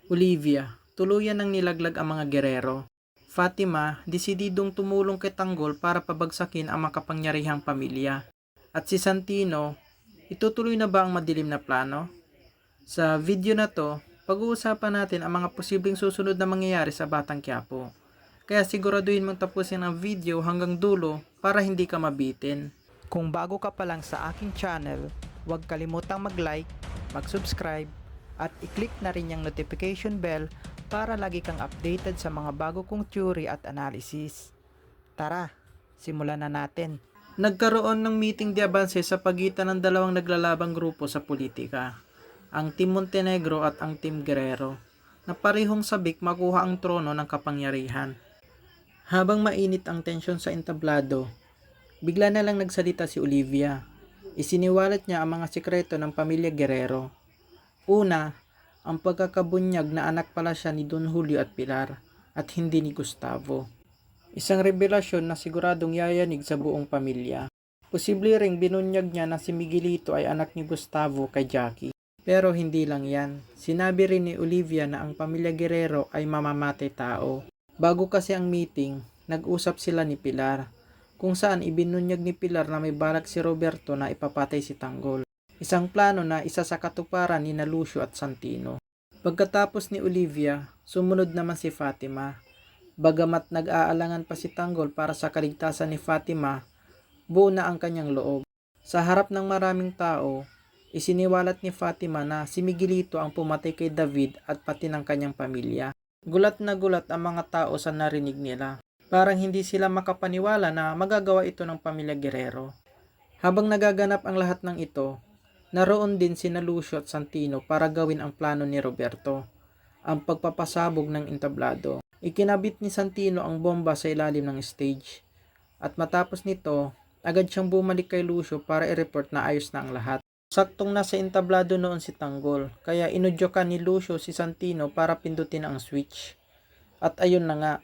Olivia, tuluyan ng nilaglag ang mga gerero. Fatima, desididong tumulong kay Tanggol para pabagsakin ang makapangyarihang pamilya. At si Santino, itutuloy na ba ang madilim na plano? Sa video na to, pag-uusapan natin ang mga posibleng susunod na mangyayari sa Batang Quiapo. Kaya siguraduhin mong tapusin ang video hanggang dulo para hindi ka mabitin. Kung bago ka pa lang sa aking channel, huwag kalimutang mag-like, mag-subscribe, at i-click na rin yung notification bell para lagi kang updated sa mga bago kong theory at analysis. Tara, simulan na natin. Nagkaroon ng meeting de avance sa pagitan ng dalawang naglalabang grupo sa politika, ang Team Montenegro at ang Team Guerrero, na parehong sabik makuha ang trono ng kapangyarihan. Habang mainit ang tensyon sa entablado, bigla na lang nagsalita si Olivia. Isiniwalat niya ang mga sikreto ng pamilya Guerrero. Una, ang pagkakabunyag na anak pala siya ni Don Julio at Pilar at hindi ni Gustavo. Isang revelasyon na siguradong yayanig sa buong pamilya. Posible ring binunyag niya na si Miguelito ay anak ni Gustavo kay Jackie. Pero hindi lang yan. Sinabi rin ni Olivia na ang pamilya Guerrero ay mamamatay tao. Bago kasi ang meeting, nag-usap sila ni Pilar, kung saan ibinunyag ni Pilar na may balak si Roberto na ipapatay si Tanggol. Isang plano na isa sa katuparan ni Lucio at Santino. Pagkatapos ni Olivia, sumunod naman si Fatima. Bagamat nag-aalangan pa si Tanggol para sa kaligtasan ni Fatima, buo na ang kanyang loob. Sa harap ng maraming tao, isiniwalat ni Fatima na si Miguelito ang pumatay kay David at pati ng kanyang pamilya. Gulat na gulat ang mga tao sa narinig nila. Parang hindi sila makapaniwala na magagawa ito ng pamilya Guerrero. Habang nagaganap ang lahat ng ito, naroon din sina Lucio at Santino para gawin ang plano ni Roberto, ang pagpapasabog ng entablado. Ikinabit ni Santino ang bomba sa ilalim ng stage. At matapos nito, agad siyang bumalik kay Lucio para i-report na ayos na ang lahat. Saktong nasa entablado noon si Tanggol, kaya inudyokan ni Lucio si Santino para pindutin ang switch. At ayun na nga,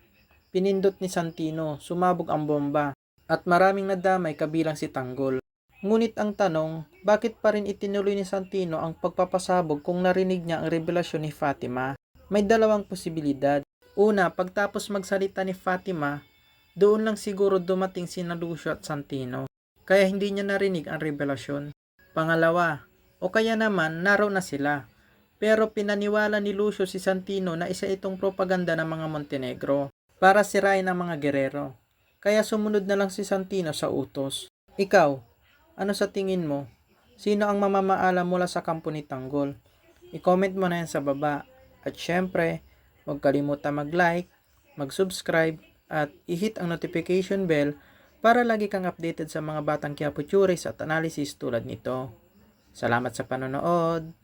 pinindot ni Santino, sumabog ang bomba, at maraming nadamay kabilang si Tanggol. Ngunit ang tanong, bakit pa rin itinuloy ni Santino ang pagpapasabog kung narinig niya ang revelasyon ni Fatima? May dalawang posibilidad. Una, pagtapos magsalita ni Fatima, doon lang siguro dumating sina Lucio at Santino, kaya hindi niya narinig ang revelasyon. Pangalawa, o kaya naman naroon na sila, pero pinaniwala ni Lucio si Santino na isa itong propaganda ng mga Montenegro para sirain ang mga Guerrero. Kaya sumunod na lang si Santino sa utos. Ikaw, ano sa tingin mo? Sino ang mamamaalam mula sa kampo ni Tanggol? I-comment mo na yan sa baba. At syempre, huwag kalimutan mag-like, mag-subscribe, at i-hit ang notification bell para lagi kang updated sa mga Batang Quiapo theories at analysis tulad nito. Salamat sa panonood!